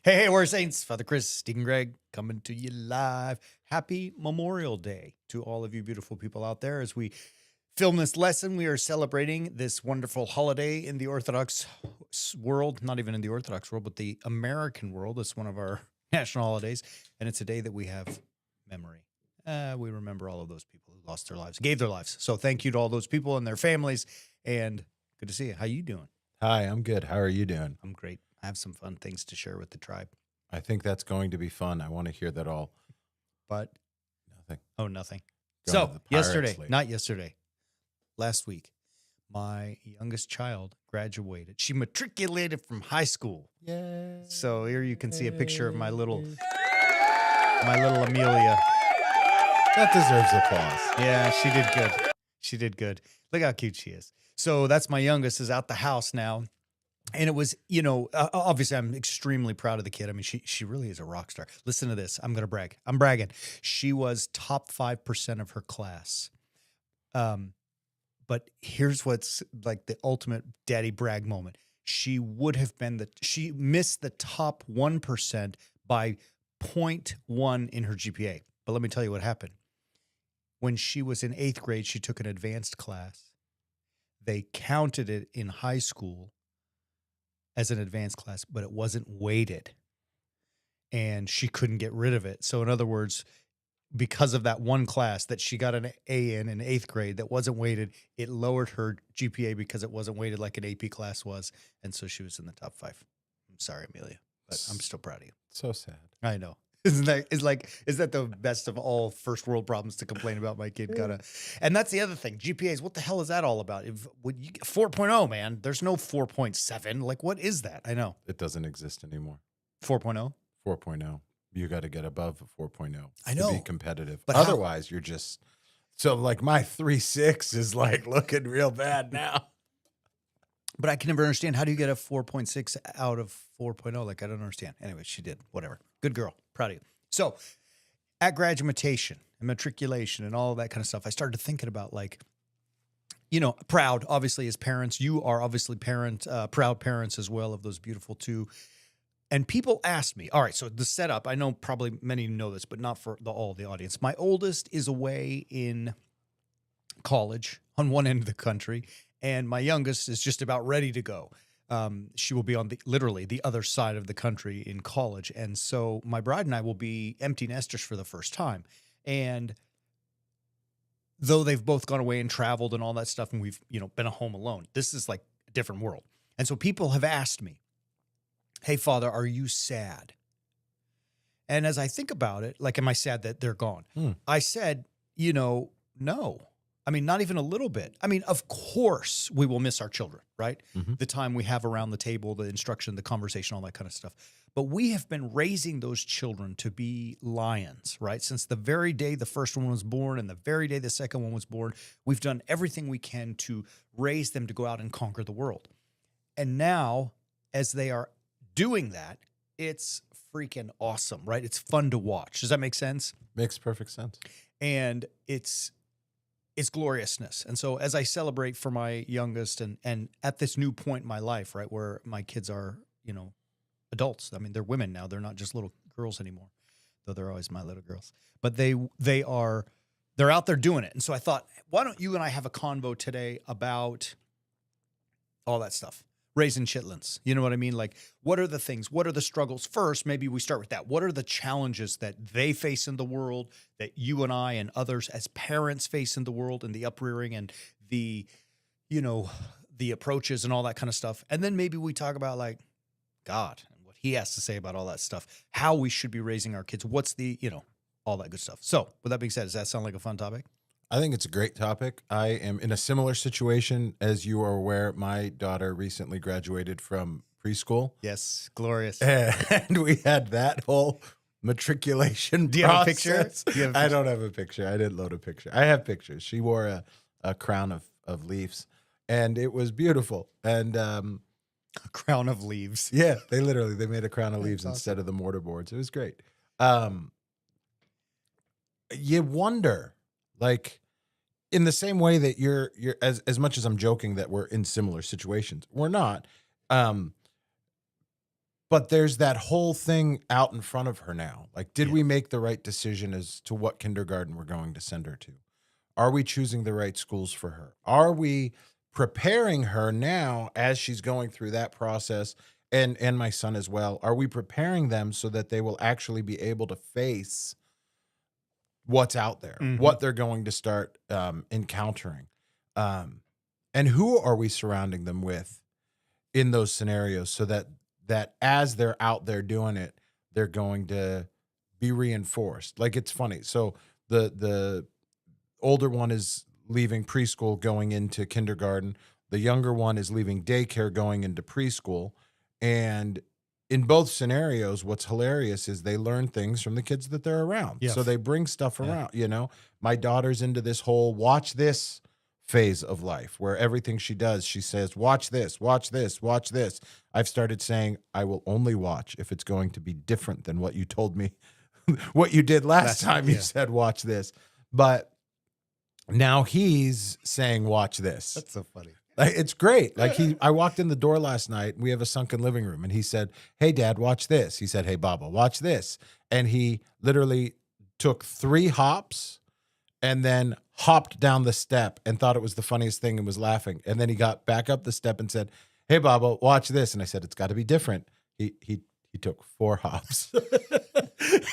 Hey, we're Saints. Father Chris, Stephen Gregg, coming to you live. Happy Memorial Day to all of you beautiful people out there. As we film this lesson, we are celebrating this wonderful holiday in the Orthodox world, not even in the Orthodox world, but the American world. It's one of our national holidays, and it's a day that we have memory. We remember all of those people who lost their lives, gave their lives. So thank you to all those people and their families, and good to see you. How you doing? Hi, I'm good. How are you doing? I'm great. I have some fun things to share with the tribe. I think that's going to be fun. I want to hear that all. But Nothing. oh, nothing. Going to So the Pirates yesterday, League. not yesterday, last week, my youngest child graduated. She matriculated from high school. Yay. So here you can see a picture of my little Amelia. That deserves applause. Yeah, she did good. She did good. Look how cute she is. So that's my youngest is out the house now. And it was, obviously I'm extremely proud of the kid. I mean, she really is a rock star. Listen to this. I'm going to brag. I'm bragging. She was top 5% of her class. But here's what's like the ultimate daddy brag moment. She missed the top 1% by 0.1 in her GPA. But let me tell you what happened. When she was in 8th grade, she took an advanced class. They counted it in high school as an advanced class, but it wasn't weighted. And she couldn't get rid of it. So in other words, because of that one class that she got an A in 8th grade that wasn't weighted, it lowered her GPA because it wasn't weighted like an AP class was. And so she was in the top 5. I'm sorry, Amelia, but I'm still proud of you. So sad. I know. Is that the best of all first world problems to complain about? My kid and that's the other thing. GPAs, what the hell is that all about? When you get 4.0, man, there's no 4.7. Like, what is that? I know. It doesn't exist anymore. 4.0? 4.0. You got to get above a 4.0 I know. to be competitive. But otherwise, you're just so like my 3.6 is like looking real bad now. But I can never understand, how do you get a 4.6 out of 4.0? Like, I don't understand. Anyway, she did. Whatever. Good girl. Proud of you. So at graduation and matriculation and all of that kind of stuff, I started thinking about proud, obviously, as parents. You are obviously proud parents as well of those beautiful two. And people ask me, all right, so the setup, I know probably many know this, but not for all the audience. My oldest is away in college on one end of the country, and my youngest is just about ready to go. She will be on literally the other side of the country in college. And so my bride and I will be empty nesters for the first time. And though they've both gone away and traveled and all that stuff, and we've, been a home alone, this is like a different world. And so people have asked me, hey, Father, are you sad? And as I think about it, like, am I sad that they're gone? I said, no. I mean, not even a little bit. I mean, of course we will miss our children, right? Mm-hmm. The time we have around the table, the instruction, the conversation, all that kind of stuff. But we have been raising those children to be lions, right? Since the very day the first one was born and the very day the second one was born, we've done everything we can to raise them to go out and conquer the world. And now, as they are doing that, it's freaking awesome, right? It's fun to watch. Does that make sense? Makes perfect sense. And it's gloriousness. And so as I celebrate for my youngest and at this new point in my life, right, where my kids are, adults. I mean, they're women now. They're not just little girls anymore, though they're always my little girls. But they're out there doing it. And so I thought, why don't you and I have a convo today about all that stuff? Raising chitlins. You know what I mean? Like, what are the things? What are the struggles? First, maybe we start with that. What are the challenges that they face in the world, that you and I and others as parents face in the world, and the uprearing and the approaches and all that kind of stuff? And then maybe we talk about like God and what he has to say about all that stuff, how we should be raising our kids. What's the, all that good stuff. So with that being said, does that sound like a fun topic? I think it's a great topic. I am in a similar situation. As you are aware, my daughter recently graduated from preschool. Yes, glorious. And we had that whole matriculation Do you have a process. picture? I don't have a picture. I didn't load a picture. I have pictures. She wore a crown of leaves, and it was beautiful. And A crown of leaves. yeah, they made a crown of leaves awesome. instead of the mortar boards. It was great. You wonder, like, in the same way that you're as much as I'm joking that we're in similar situations, we're not. But there's that whole thing out in front of her now. Like, did we make the right decision as to what kindergarten we're going to send her to? Are we choosing the right schools for her? Are we preparing her now as she's going through that process? And my son as well. Are we preparing them so that they will actually be able to face what's out there, what they're going to start encountering? And who are we surrounding them with in those scenarios so that as they're out there doing it, they're going to be reinforced? Like, it's funny. So the older one is leaving preschool going into kindergarten. The younger one is leaving daycare going into preschool. And in both scenarios, what's hilarious is they learn things from the kids that they're around. Yeah. So they bring stuff around, you know. My daughter's into this whole watch this phase of life where everything she does, she says, watch this, watch this, watch this. I've started saying, I will only watch if it's going to be different than what you told me, what you did last time you said, watch this. But now he's saying, watch this. That's so funny. Like, it's great. Like, I walked in the door last night. We have a sunken living room, and he said, "Hey, Dad, watch this." He said, "Hey, Baba, watch this." And he literally took 3 hops and then hopped down the step and thought it was the funniest thing and was laughing. And then he got back up the step and said, "Hey, Baba, watch this." And I said, "It's got to be different." He took 4 hops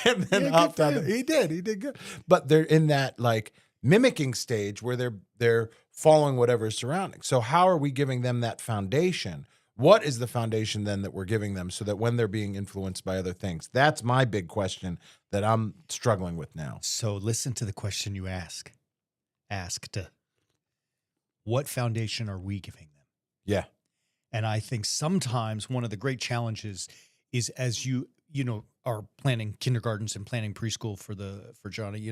and then hopped down. He did good. But they're in that like mimicking stage where they're following whatever's surrounding. So how are we giving them that foundation? What is the foundation then that we're giving them so that when they're being influenced by other things? That's my big question that I'm struggling with now. So listen to the question you asked. What foundation are we giving them? Yeah. And I think sometimes one of the great challenges is as you are planning kindergartens and planning preschool for Johnny,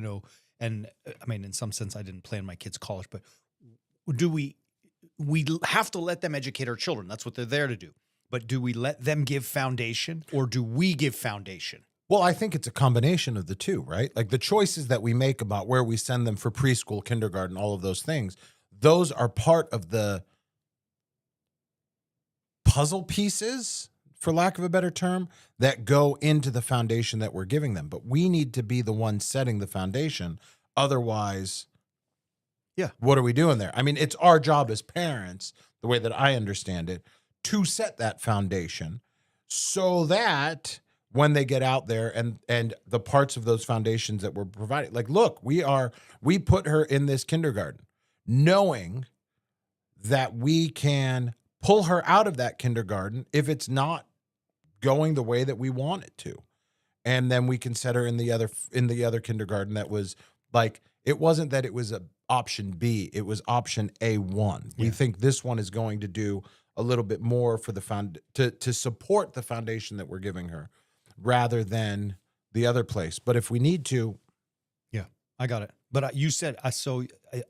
and I mean, in some sense, I didn't plan my kids' college, but do we have to let them educate our children? That's what they're there to do. But do we let them give foundation, or do we give foundation? Well, I think it's a combination of the two, right? Like the choices that we make about where we send them for preschool, kindergarten, all of those things, those are part of the puzzle pieces, for lack of a better term, that go into the foundation that we're giving them. But we need to be the ones setting the foundation. Otherwise, what are we doing there? I mean, it's our job as parents, the way that I understand it, to set that foundation so that when they get out there and the parts of those foundations that we're providing, like, look, we put her in this kindergarten knowing that we can pull her out of that kindergarten if it's not going the way that we want it to. And then we can set her in the other kindergarten that was like, it wasn't that it was a option B, it was option A1. We think this one is going to do a little bit more for the to support the foundation that we're giving her rather than the other place. But if we need to. Yeah, I got it. But you said,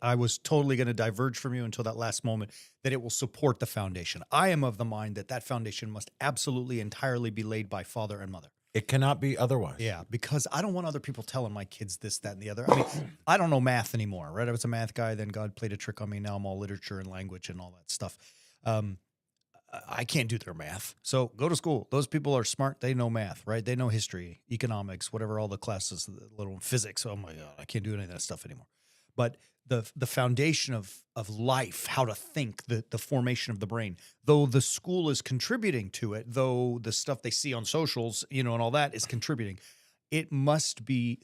I was totally going to diverge from you until that last moment, that it will support the foundation. I am of the mind that foundation must absolutely entirely be laid by father and mother. It cannot be otherwise. Yeah, because I don't want other people telling my kids this, that, and the other. I mean, I don't know math anymore, right? I was a math guy, then God played a trick on me. Now I'm all literature and language and all that stuff. I can't do their math. So go to school. Those people are smart. They know math, right? They know history, economics, whatever, all the classes, little physics. Oh my God, I can't do any of that stuff anymore. But the foundation of life, how to think, the formation of the brain, though the school is contributing to it, though the stuff they see on socials, and all that is contributing, it must be,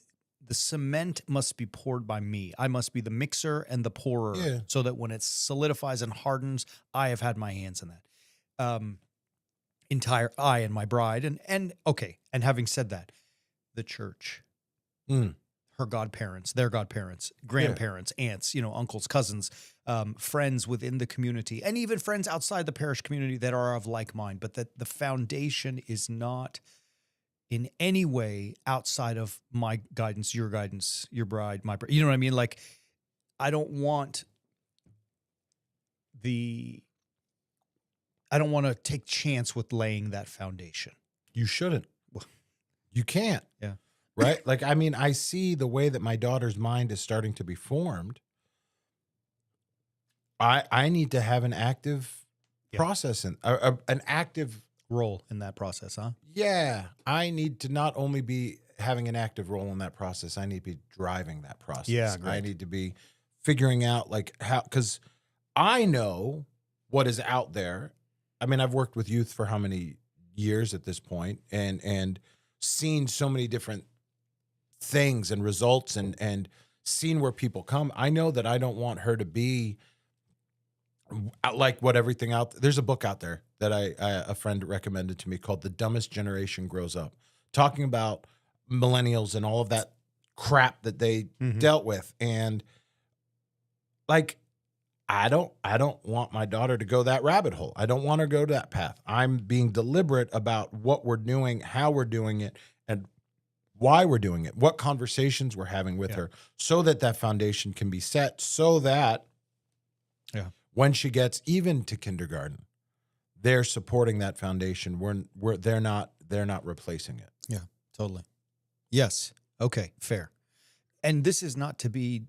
the cement must be poured by me. I must be the mixer and the pourer, so that when it solidifies and hardens, I have had my hands in that. Entire I and my bride, and okay. And having said that, the church, her godparents, their godparents, grandparents, aunts, uncles, cousins, friends within the community, and even friends outside the parish community that are of like mind, but that the foundation is not in any way outside of my guidance, your bride, my bride. You know what I mean? Like, I don't want to take chance with laying that foundation. You shouldn't. You can't. Yeah. Right? Like, I mean, I see the way that my daughter's mind is starting to be formed. I need to have an active process and an active role in that process, huh? Yeah, I need to not only be having an active role in that process, I need to be driving that Yeah, process. I great. need to be figuring out like how, because I know what is out there. I mean, I've worked with youth for how many years at this point, and seen so many different things and results, and seen where people come. I know that I don't want her to be like what everything out there's a book out there that I a friend recommended to me called The Dumbest Generation Grows Up, talking about millennials and all of that crap that they Mhm. dealt with. And like I don't want my daughter to go that rabbit hole. I don't want her to go that path. I'm being deliberate about what we're doing, how we're doing it, and why we're doing it, what conversations we're having with Yeah. her, so that that foundation can be set, so that Yeah. when she gets even to kindergarten, they're supporting that foundation. They're not replacing it. Yeah, totally. Yes. Okay, fair. And this is not to be,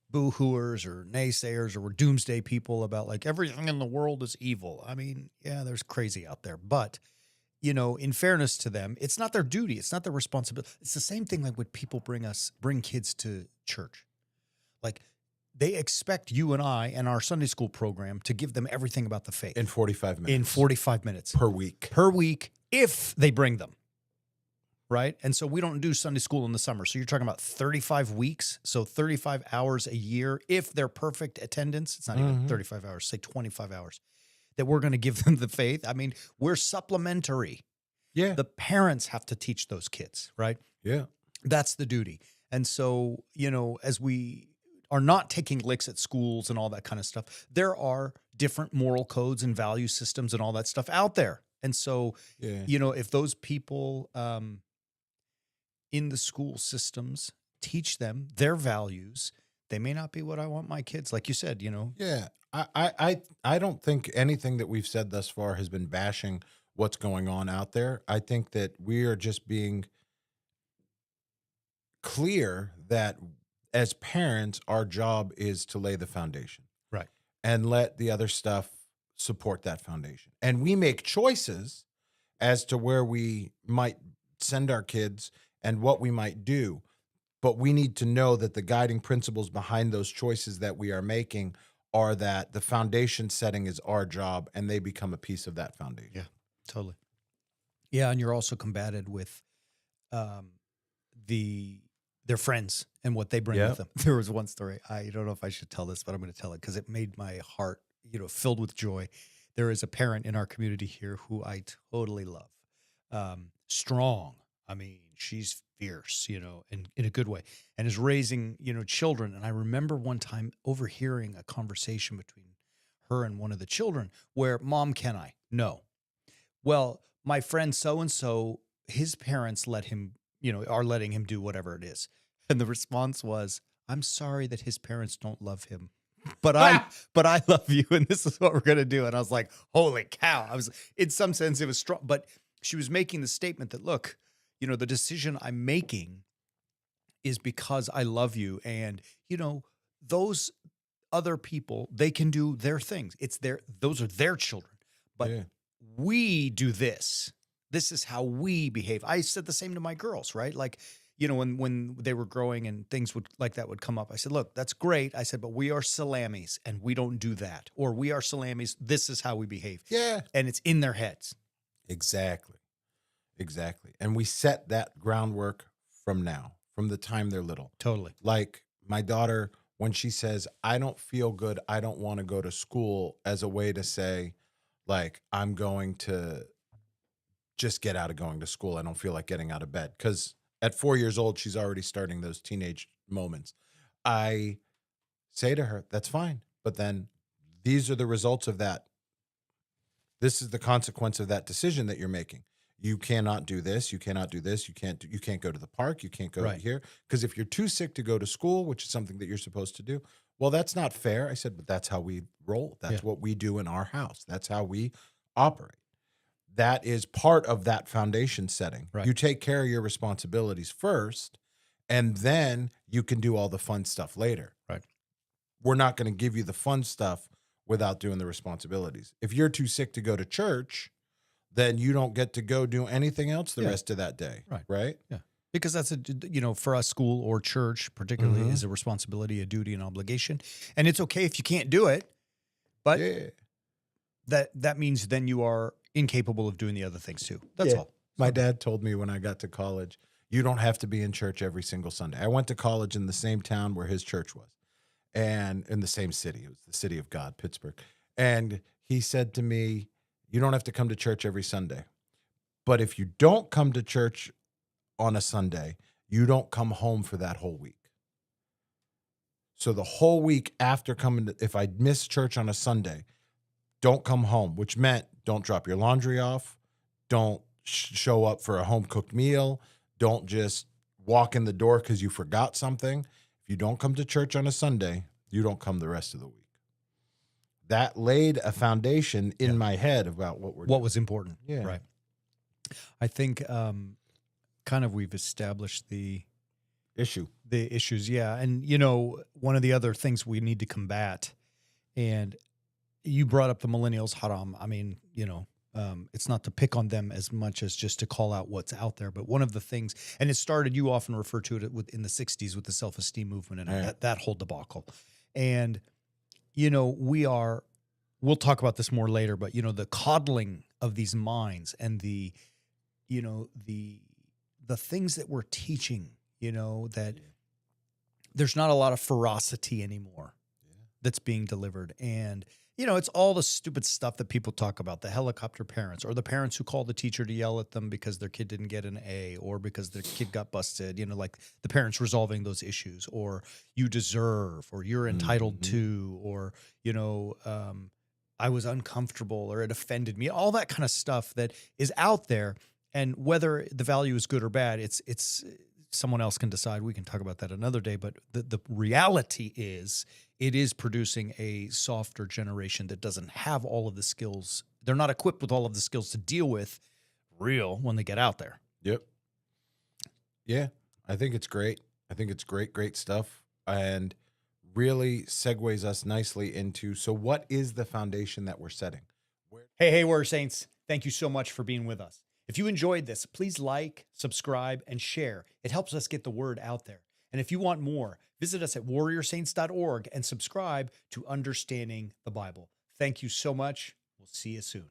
boo-hooers or naysayers or doomsday people about like everything in the world is evil. I mean, yeah, there's crazy out there. But, in fairness to them, it's not their duty. It's not their responsibility. It's the same thing like when people bring kids to church. Like they expect you and I and our Sunday school program to give them everything about the faith In 45 minutes. in 45 minutes per week. per week if they bring them. Right. And so we don't do Sunday school in the summer. So you're talking about 35 weeks. So 35 hours a year. If they're perfect attendance, it's not even Mhm. 35 hours, say 25 hours that we're going to give them the faith. I mean, we're supplementary. Yeah. The parents have to teach those kids, right? Yeah. That's the duty. And so, as we are not taking licks at schools and all that kind of stuff, there are different moral codes and value systems and all that stuff out there. And so, Yeah. if those people, in the school systems teach them their values, they may not be what I want my kids, like you said, Yeah. I don't think anything that we've said thus far has been bashing what's going on out there. I think that we are just being clear that as parents, our job is to lay the foundation Right. and let the other stuff support that foundation. And we make choices as to where we might send our kids and what we might do. But we need to know that the guiding principles behind those choices that we are making are that the foundation setting is our job and they become a piece of that foundation. Yeah, totally. Yeah, and you're also combated with um, their friends and what they bring with Yep. them. There was one story. I don't know if I should tell this, but I'm going to tell it because it made my heart, filled with joy. There is a parent in our community here who I totally love. Strong. I mean, she's fierce, and in a good way, and is raising, children. And I remember one time overhearing a conversation between her and one of the children where, Mom, can I? No. Well, my friend so and so, his parents let him, are letting him do whatever it is. And the response was, I'm sorry that his parents don't love him. But I love you, and this is what we're gonna do. And I was like, holy cow. I was, in some sense, it was strong, but she was making the statement that, look, the decision I'm making is because I love you. And, those other people, they can do their things. Those are their children. But Yeah. we do this. This is how we behave. I said the same to my girls, right? Like, when they were growing and things like that would come up, I said, look, that's great. I said, but we are salamis and we don't do that. Or we are salamis. This is how we behave. Yeah. And it's in their heads. Exactly. Exactly. And we set that groundwork from the time they're little. Totally. Like my daughter, when she says, I don't feel good, I don't want to go to school, as a way to say, like, I'm going to just get out of going to school. I don't feel like getting out of bed. Because at 4 years old, she's already starting those teenage moments. I say to her, that's fine. But then these are the results of that. This is the consequence of that decision that you're making. You cannot do this. You cannot do this. You can't go to the park. You can't go Right. here. Because if you're too sick to go to school, which is something that you're supposed to do, well, that's not fair. I said, but that's how we roll. That's Yeah. what we do in our house. That's how we operate. That is part of that foundation setting. Right. You take care of your responsibilities first, and then you can do all the fun stuff later. Right. We're not going to give you the fun stuff without doing the responsibilities. If you're too sick to go to church, then you don't get to go do anything else the Yeah. rest of that day. Right. Right. Yeah. Because that's for us, school or church particularly Mhm. is a responsibility, a duty, an obligation. And it's okay if you can't do it, but Yeah. that means then you are incapable of doing the other things too. That's Yeah. all. My dad told me when I got to college, you don't have to be in church every single Sunday. I went to college in the same town where his church was, and in the same city. It was the city of God, Pittsburgh. And he said to me, you don't have to come to church every Sunday. But if you don't come to church on a Sunday, you don't come home for that whole week. So the whole week after coming to, if I miss church on a Sunday, don't come home, which meant don't drop your laundry off, don't show up for a home cooked meal, don't just walk in the door because you forgot something. If you don't come to church on a Sunday, you don't come the rest of the week. That laid a foundation in my head about what What was important. Yeah. Right. I think kind of we've established the issues. Yeah. And, one of the other things we need to combat, and you brought up the millennials, haram. I mean, it's not to pick on them as much as just to call out what's out there. But one of the things, and it started, you often refer to it in the 60s with the self-esteem movement and Yeah. that whole debacle. And, we'll talk about this more later, but, the coddling of these minds and the things that we're teaching, that there's not a lot of ferocity anymore that's being delivered. And, it's all the stupid stuff that people talk about, the helicopter parents or the parents who call the teacher to yell at them because their kid didn't get an A or because their kid got busted, like the parents resolving those issues, or you deserve, or you're entitled to, or, I was uncomfortable or it offended me, all that kind of stuff that is out there. And whether the value is good or bad, it's someone else can decide. We can talk about that another day. But the reality is it is producing a softer generation that doesn't have all of the skills. They're not equipped with all of the skills to deal with real when they get out there. Yep. Yeah, I think it's great. I think it's great stuff. And really segues us nicely into, so what is the foundation that we're setting? Hey, Warrior Saints, thank you so much for being with us. If you enjoyed this, please like, subscribe, and share. It helps us get the word out there. And if you want more, visit us at warriorsaints.org and subscribe to Understanding the Bible. Thank you so much. We'll see you soon.